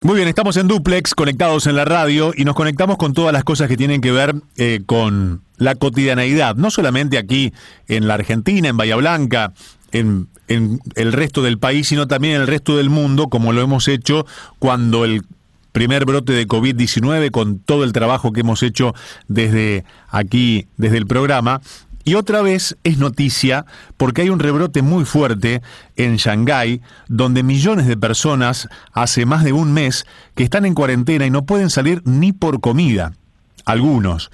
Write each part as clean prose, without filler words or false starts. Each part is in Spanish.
Muy bien, estamos en Duplex, conectados en la radio, y nos conectamos con todas las cosas que tienen que ver con la cotidianeidad, no solamente aquí en la Argentina, en Bahía Blanca, en el resto del país, sino también en el resto del mundo, como lo hemos hecho cuando el primer brote de COVID-19, con todo el trabajo que hemos hecho desde aquí, desde el programa. Y otra vez es noticia porque hay un rebrote muy fuerte en Shanghái, donde millones de personas hace más de un mes que están en cuarentena y no pueden salir ni por comida, algunos.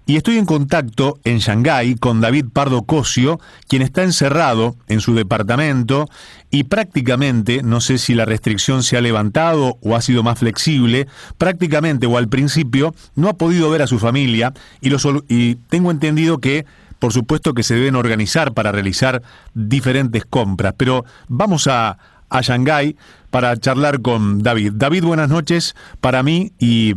Y estoy en contacto en Shanghái con David Pardo Cosio, quien está encerrado en su departamento y prácticamente, no sé si la restricción se ha levantado o ha sido más flexible, prácticamente o al principio no ha podido ver a su familia y tengo entendido que por supuesto que se deben organizar para realizar diferentes compras, pero vamos a Shanghái para charlar con David. David, buenas noches para mí y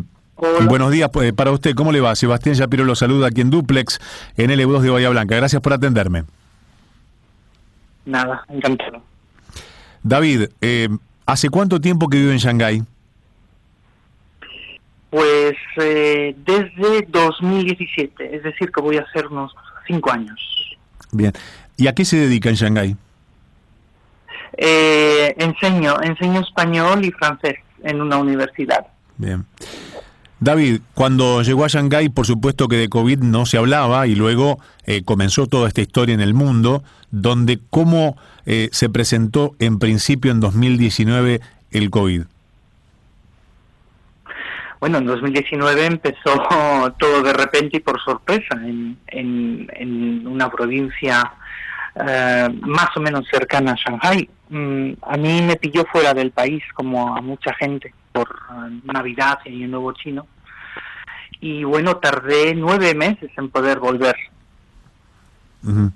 buenos días para usted. ¿Cómo le va? Sebastián Shapiro lo saluda aquí en Duplex, en L2 de Bahía Blanca. Gracias por atenderme. Nada, encantado. David, ¿hace cuánto tiempo que vive en Shanghái? Pues desde 2017, es decir, que voy a hacer unos 5 años. Bien. ¿Y a qué se dedica en Shanghái? Enseño español y francés en una universidad. Bien. David, cuando llegó a Shanghái, por supuesto que de COVID no se hablaba y luego comenzó toda esta historia en el mundo, donde cómo se presentó en principio en 2019 el COVID. Bueno, en 2019 empezó todo de repente y por sorpresa en una provincia más o menos cercana a Shanghái. A mí me pilló fuera del país, como a mucha gente, por Navidad y Año Nuevo Chino. Y bueno, tardé 9 meses en poder volver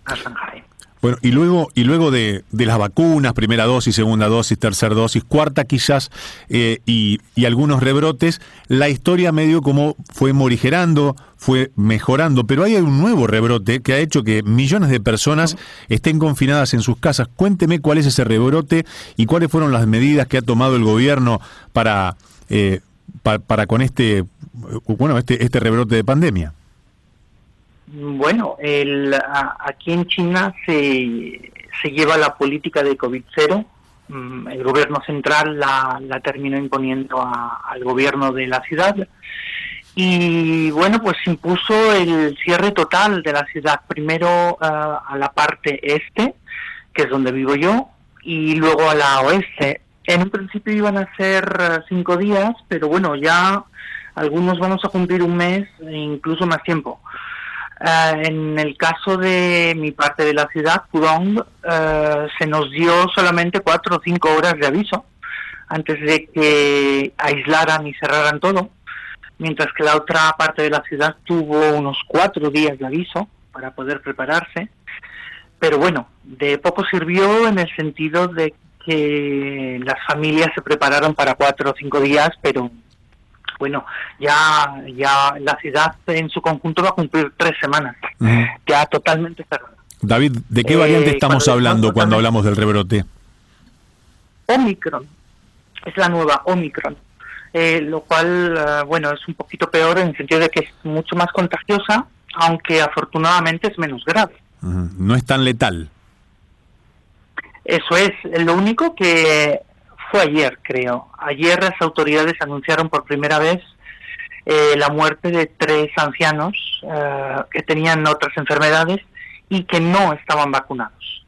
a Shanghái. Bueno, y luego de las vacunas, primera dosis, segunda dosis, tercera dosis, cuarta quizás, y algunos rebrotes, la historia medio como fue morigerando, fue mejorando, pero hay un nuevo rebrote que ha hecho que millones de personas estén confinadas en sus casas. Cuénteme cuál es ese rebrote y cuáles fueron las medidas que ha tomado el gobierno para con este rebrote de pandemia. Bueno, aquí en China se lleva la política de COVID-0. El gobierno central la terminó imponiendo al gobierno de la ciudad. Y bueno, pues impuso el cierre total de la ciudad. Primero a la parte este, que es donde vivo yo, y luego a la oeste. En un principio iban a ser 5 días, pero bueno, ya algunos vamos a cumplir un mes e incluso más tiempo. En el caso de mi parte de la ciudad, Pudong, se nos dio solamente 4 o 5 horas de aviso antes de que aislaran y cerraran todo, mientras que la otra parte de la ciudad tuvo unos 4 días de aviso para poder prepararse. Pero bueno, de poco sirvió en el sentido de que las familias se prepararon para 4 o 5 días, pero bueno, ya la ciudad en su conjunto va a cumplir 3 semanas, ya totalmente cerrada. David, ¿de qué variante estamos hablando cuando hablamos del rebrote? Omicron, es la nueva Omicron, lo cual, bueno, es un poquito peor en el sentido de que es mucho más contagiosa, aunque afortunadamente es menos grave. No es tan letal. Eso es, lo único que fue ayer, creo. Ayer las autoridades anunciaron por primera vez la muerte de 3 ancianos que tenían otras enfermedades y que no estaban vacunados.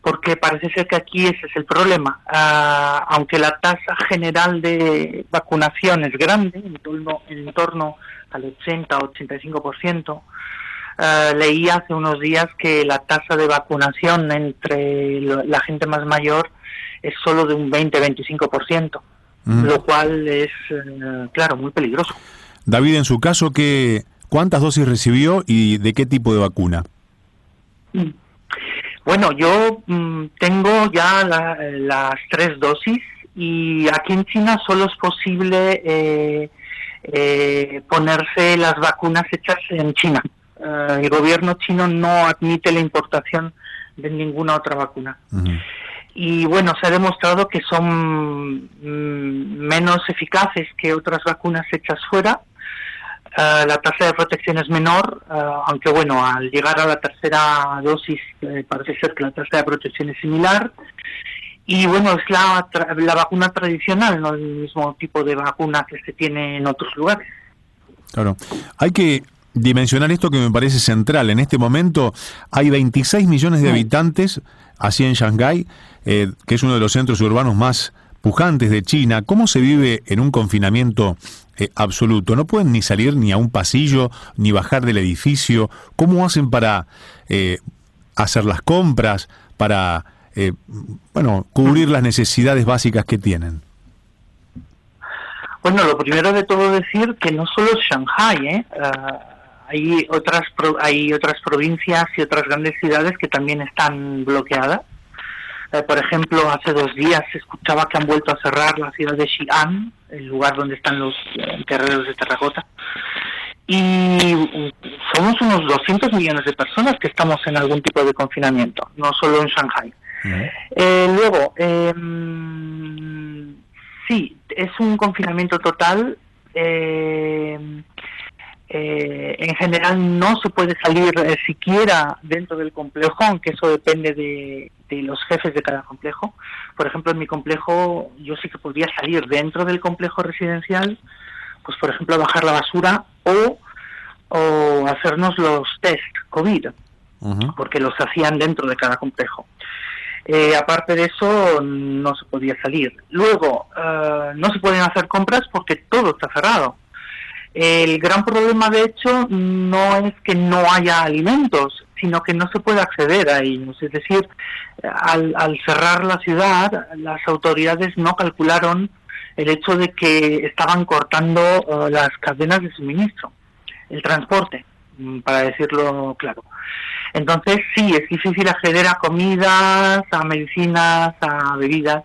Porque parece ser que aquí ese es el problema. Aunque la tasa general de vacunación es grande, en torno al 80-85%, leí hace unos días que la tasa de vacunación entre la gente más mayor es solo de un 20-25%, lo cual es, claro, muy peligroso. David, en su caso, ¿cuántas dosis recibió y de qué tipo de vacuna? Bueno, yo tengo ya las 3 dosis y aquí en China solo es posible ponerse las vacunas hechas en China. El gobierno chino no admite la importación de ninguna otra vacuna. y bueno, se ha demostrado que son menos eficaces que otras vacunas hechas fuera. La tasa de protección es menor, aunque bueno, al llegar a la tercera dosis parece ser que la tasa de protección es similar. Y bueno, es la vacuna tradicional, no el mismo tipo de vacuna que se tiene en otros lugares. Claro. Hay que dimensionar esto que me parece central. En este momento hay 26 millones de habitantes, así en Shanghái, que es uno de los centros urbanos más pujantes de China. ¿Cómo se vive en un confinamiento absoluto? No pueden ni salir ni a un pasillo, ni bajar del edificio. ¿Cómo hacen para hacer las compras, para cubrir las necesidades básicas que tienen? Bueno, lo primero de todo decir que no solo es Shanghái, hay otras provincias y otras grandes ciudades que también están bloqueadas. Por ejemplo, hace 2 días se escuchaba que han vuelto a cerrar la ciudad de Xi'an, el lugar donde están los guerreros de terracota. Y somos unos 200 millones de personas que estamos en algún tipo de confinamiento, no solo en Shanghái. Luego, sí, es un confinamiento total. En general no se puede salir siquiera dentro del complejo, aunque eso depende de los jefes de cada complejo. Por ejemplo, en mi complejo yo sí que podría salir dentro del complejo residencial, pues por ejemplo bajar la basura o hacernos los test COVID, porque los hacían dentro de cada complejo. Aparte de eso, no se podía salir. Luego, no se pueden hacer compras porque todo está cerrado. El gran problema, de hecho, no es que no haya alimentos, sino que no se puede acceder a ellos. Es decir, al cerrar la ciudad, las autoridades no calcularon el hecho de que estaban cortando las cadenas de suministro, el transporte, para decirlo claro. Entonces, sí, es difícil acceder a comidas, a medicinas, a bebidas.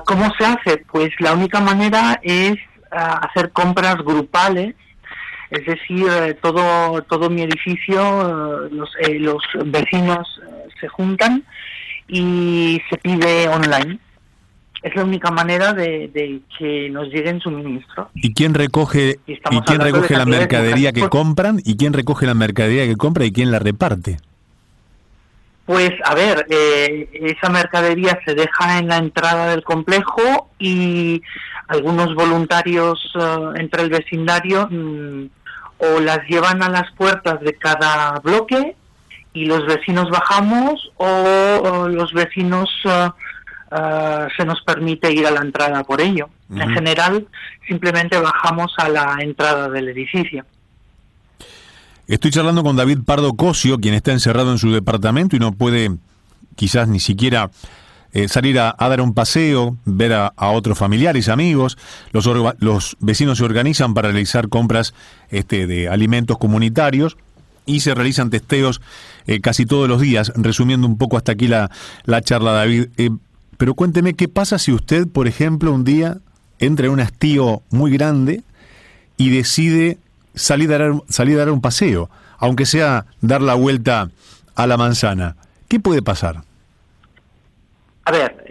¿Cómo se hace? Pues la única manera es hacer compras grupales, es decir, todo mi edificio, los vecinos se juntan y se pide online. Es la única manera de que nos lleguen suministros. ¿Y quién recoge la mercadería que compran? ¿Y quién recoge la mercadería que compra y quién la reparte? Pues, a ver, esa mercadería se deja en la entrada del complejo y algunos voluntarios entre el vecindario o las llevan a las puertas de cada bloque y los vecinos bajamos o los vecinos se nos permite ir a la entrada por ello. En general, simplemente bajamos a la entrada del edificio. Estoy charlando con David Pardo Cosio, quien está encerrado en su departamento y no puede quizás ni siquiera salir a dar un paseo, ver a otros familiares, amigos. Los vecinos se organizan para realizar compras de alimentos comunitarios y se realizan testeos casi todos los días. Resumiendo un poco hasta aquí la charla, David. Pero cuénteme, ¿qué pasa si usted, por ejemplo, un día entra en un hastío muy grande y decide salir a dar un paseo, aunque sea dar la vuelta a la manzana? ¿Qué puede pasar? A ver,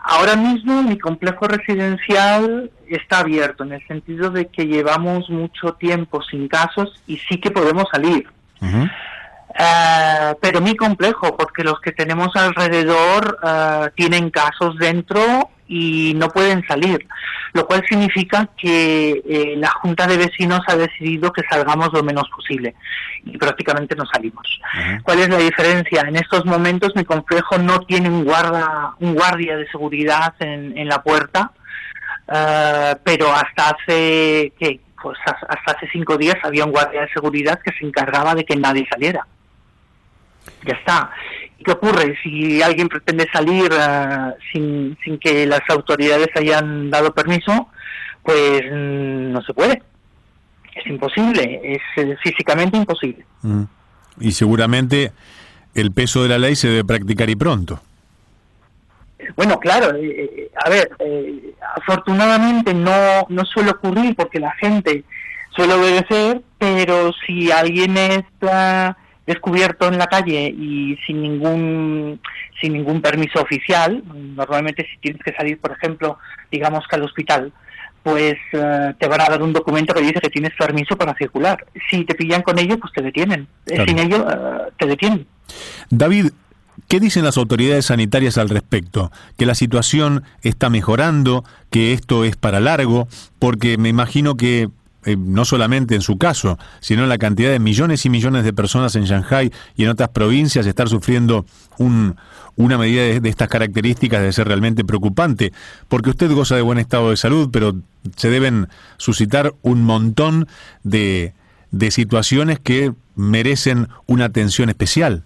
ahora mismo mi complejo residencial está abierto, en el sentido de que llevamos mucho tiempo sin casos y sí que podemos salir. Pero mi complejo, porque los que tenemos alrededor tienen casos dentro y no pueden salir, lo cual significa que la Junta de Vecinos ha decidido que salgamos lo menos posible y prácticamente no salimos. ¿Cuál es la diferencia? En estos momentos mi complejo no tiene un guardia de seguridad en la puerta, pero hasta hace 5 días había un guardia de seguridad que se encargaba de que nadie saliera. Ya está. ¿Y qué ocurre? Si alguien pretende salir sin que las autoridades hayan dado permiso, pues no se puede. Es imposible, es físicamente imposible. Y seguramente el peso de la ley se debe practicar y pronto. Bueno, claro, a ver, afortunadamente no suele ocurrir porque la gente suele obedecer, pero si alguien es descubierto en la calle y sin ningún permiso oficial. Normalmente si tienes que salir, por ejemplo, digamos que al hospital, pues te van a dar un documento que dice que tienes permiso para circular. Si te pillan con ello, pues te detienen. Claro. Sin ello, te detienen. David, ¿qué dicen las autoridades sanitarias al respecto? ¿Que la situación está mejorando? ¿Que esto es para largo? Porque me imagino que no solamente en su caso, sino en la cantidad de millones y millones de personas en Shanghái y en otras provincias estar sufriendo una medida de estas características debe ser realmente preocupante, porque usted goza de buen estado de salud, pero se deben suscitar un montón de situaciones que merecen una atención especial.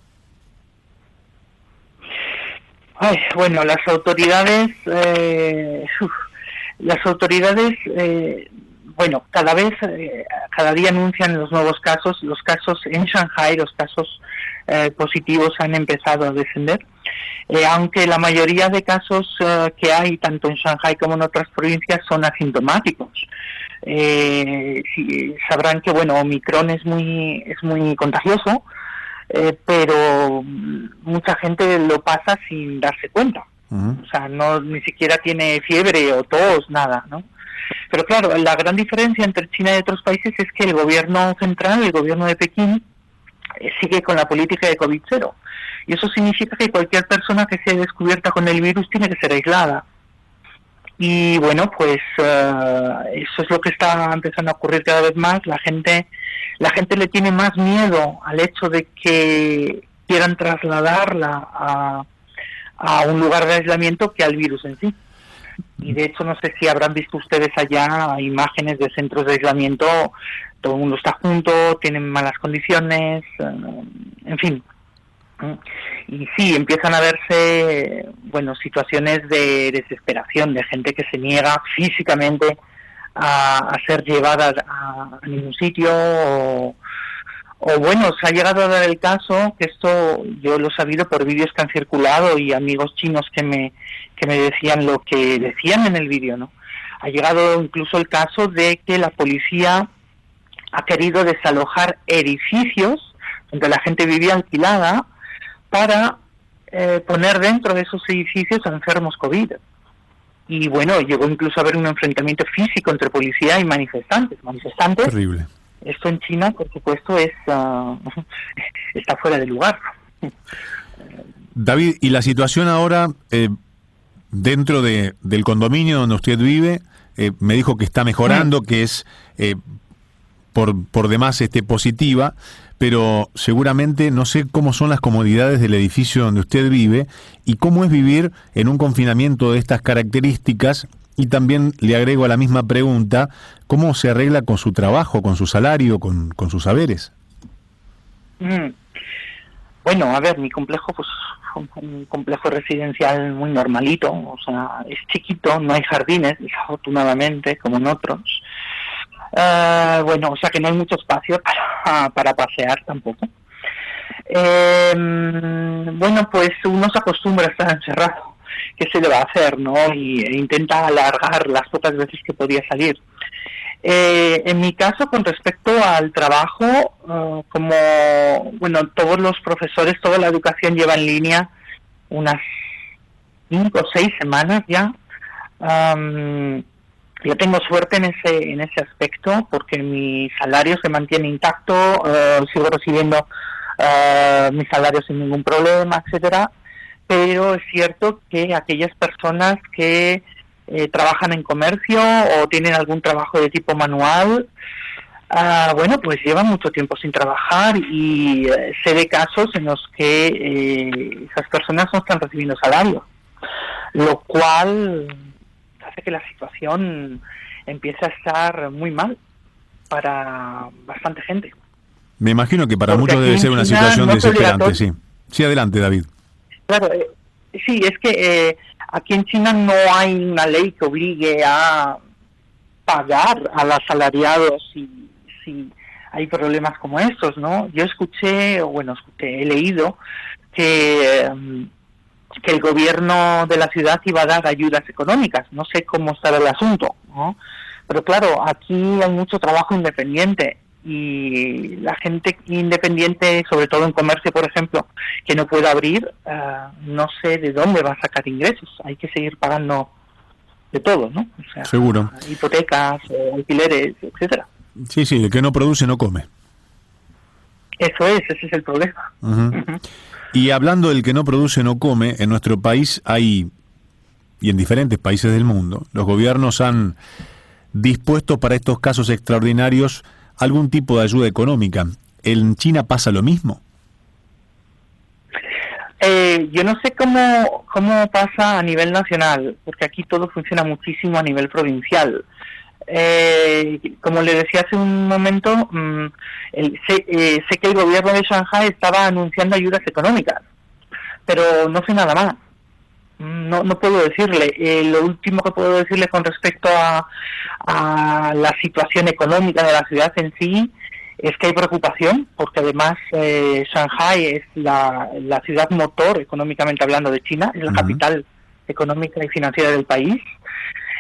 Ay, bueno, las autoridades, bueno, cada día anuncian los nuevos casos. Los casos en Shanghái, los casos positivos han empezado a descender, aunque la mayoría de casos que hay, tanto en Shanghái como en otras provincias, son asintomáticos. Sabrán que, bueno, Omicron es muy contagioso, pero mucha gente lo pasa sin darse cuenta. O sea, ni siquiera tiene fiebre o tos, nada, ¿no? Pero claro, la gran diferencia entre China y otros países es que el gobierno central, el gobierno de Pekín, sigue con la política de COVID-0. Y eso significa que cualquier persona que sea descubierta con el virus tiene que ser aislada. Y bueno, pues eso es lo que está empezando a ocurrir cada vez más. La gente le tiene más miedo al hecho de que quieran trasladarla a un lugar de aislamiento que al virus en sí. Y de hecho, no sé si habrán visto ustedes allá imágenes de centros de aislamiento, todo el mundo está junto, tienen malas condiciones, en fin. Y sí, empiezan a verse, bueno, situaciones de desesperación, de gente que se niega físicamente a ser llevada a ningún sitio, o bueno, se ha llegado a dar el caso, que esto yo lo he sabido por vídeos que han circulado y amigos chinos que me decían lo que decían en el vídeo, ¿no? Ha llegado incluso el caso de que la policía ha querido desalojar edificios donde la gente vivía alquilada para poner dentro de esos edificios a enfermos COVID. Y bueno, llegó incluso a haber un enfrentamiento físico entre policía y manifestantes. Terrible. Esto en China, por supuesto, está fuera de lugar. David, ¿y la situación ahora dentro del condominio donde usted vive? Me dijo que está mejorando, que es por demás positiva, pero seguramente no sé cómo son las comodidades del edificio donde usted vive y cómo es vivir en un confinamiento de estas características. Y también le agrego a la misma pregunta, ¿cómo se arregla con su trabajo, con su salario, con sus saberes? Bueno, a ver, mi complejo, pues un complejo residencial muy normalito, o sea, es chiquito, no hay jardines, desafortunadamente, como en otros. Bueno, o sea que no hay mucho espacio para pasear tampoco. Bueno, pues uno se acostumbra a estar encerrado. ¿Qué se le va a hacer, no? E intenta alargar las pocas veces que podía salir. En mi caso, con respecto al trabajo, como, bueno, todos los profesores, toda la educación lleva en línea unas 5 o 6 semanas ya. Yo tengo suerte en ese aspecto porque mi salario se mantiene intacto, sigo recibiendo mi salario sin ningún problema, etcétera. Pero es cierto que aquellas personas que trabajan en comercio o tienen algún trabajo de tipo manual, bueno, pues llevan mucho tiempo sin trabajar y sé de casos en los que esas personas no están recibiendo salario, lo cual hace que la situación empiece a estar muy mal para bastante gente. Me imagino que para muchos debe ser una situación desesperante, sí. Sí, adelante, David. Claro, sí, es que aquí en China no hay una ley que obligue a pagar a los asalariados si hay problemas como estos, ¿no? Yo he leído que el gobierno de la ciudad iba a dar ayudas económicas. No sé cómo estará el asunto, ¿no? Pero claro, aquí hay mucho trabajo independiente y la gente independiente, sobre todo en comercio, por ejemplo, que no puede abrir, no sé de dónde va a sacar ingresos. Hay que seguir pagando de todo, ¿no? O sea, seguro. Hipotecas, alquileres, etcétera. Sí, el que no produce no come. Ese es el problema. Y hablando del que no produce no come, en nuestro país hay, y en diferentes países del mundo, los gobiernos han dispuesto para estos casos extraordinarios algún tipo de ayuda económica. ¿En China pasa lo mismo? Yo no sé cómo pasa a nivel nacional, porque aquí todo funciona muchísimo a nivel provincial. Como le decía hace un momento, sé que el gobierno de Shanghái estaba anunciando ayudas económicas, pero no sé nada más. No puedo decirle. Lo último que puedo decirle con respecto a la situación económica de la ciudad en sí es que hay preocupación, porque además Shanghái es la ciudad motor, económicamente hablando, de China, es la capital económica y financiera del país,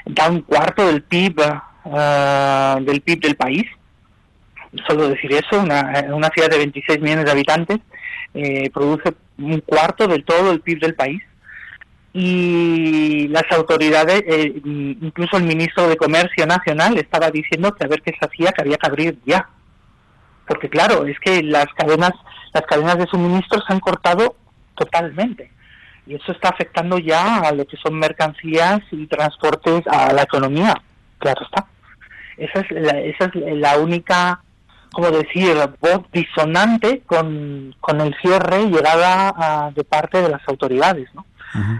da un cuarto del PIB del país. Solo decir eso, una ciudad de 26 millones de habitantes produce un cuarto del todo el PIB del país. Y las autoridades, incluso el ministro de Comercio Nacional estaba diciendo que a ver qué se hacía, que había que abrir ya, porque claro, es que las cadenas de suministro se han cortado totalmente y eso está afectando ya a lo que son mercancías y transportes, a la economía. Claro está. Esa es la única, como decir, voz disonante con el cierre llegada de parte de las autoridades, ¿no?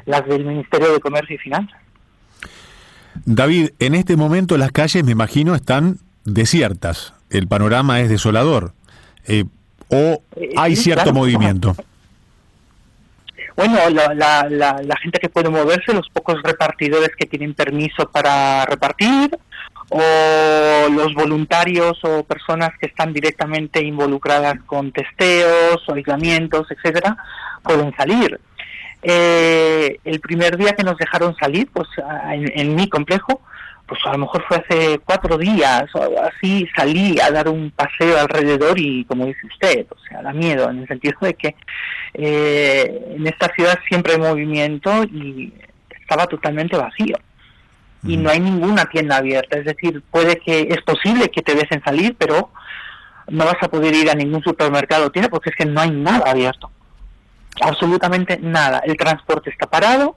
Las del Ministerio de Comercio y Finanzas. David, en este momento las calles, me imagino, están desiertas. El panorama es desolador. ¿O hay cierto movimiento? Bueno, la gente que puede moverse, los pocos repartidores que tienen permiso para repartir, o los voluntarios o personas que están directamente involucradas con testeos o aislamientos, etcétera, pueden salir. El primer día que nos dejaron salir, pues en mi complejo, pues a lo mejor fue hace 4 días o algo así, salí a dar un paseo alrededor y, como dice usted, o sea, da miedo, en el sentido de que en esta ciudad siempre hay movimiento y estaba totalmente vacío. Y no hay ninguna tienda abierta, es decir, es posible que te dejen salir, pero no vas a poder ir a ningún supermercado o tienda porque es que no hay nada abierto. Absolutamente nada. El transporte está parado,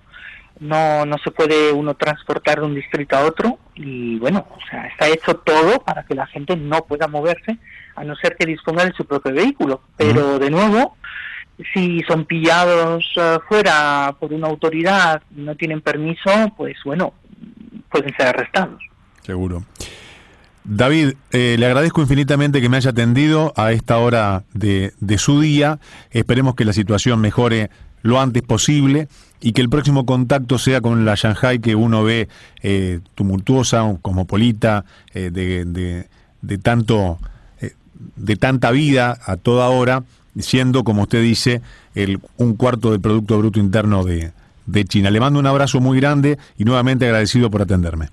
no se puede uno transportar de un distrito a otro y bueno, o sea, está hecho todo para que la gente no pueda moverse a no ser que disponga de su propio vehículo. Pero de nuevo, si son pillados fuera por una autoridad y no tienen permiso, pues bueno, pueden ser arrestados. Seguro. David, le agradezco infinitamente que me haya atendido a esta hora de su día. Esperemos que la situación mejore lo antes posible y que el próximo contacto sea con la Shanghái que uno ve tumultuosa, cosmopolita, de tanta vida a toda hora, siendo, como usted dice, un cuarto del Producto Bruto Interno de China. Le mando un abrazo muy grande y nuevamente agradecido por atenderme.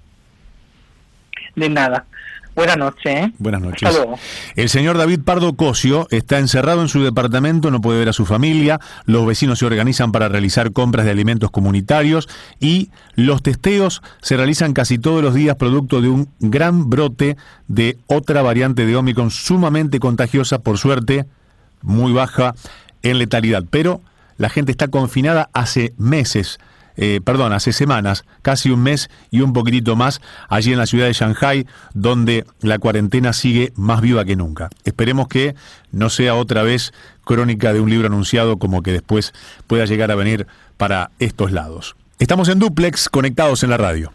De nada. Buenas noches, ¿eh? Buenas noches. Hasta luego. El señor David Pardo Cosio está encerrado en su departamento, no puede ver a su familia, los vecinos se organizan para realizar compras de alimentos comunitarios y los testeos se realizan casi todos los días producto de un gran brote de otra variante de Omicron sumamente contagiosa, por suerte muy baja en letalidad, pero la gente está confinada hace semanas, casi un mes y un poquitito más, allí en la ciudad de Shanghái, donde la cuarentena sigue más viva que nunca. Esperemos que no sea otra vez crónica de un libro anunciado, como que después pueda llegar a venir para estos lados. Estamos en Duplex, conectados en la radio.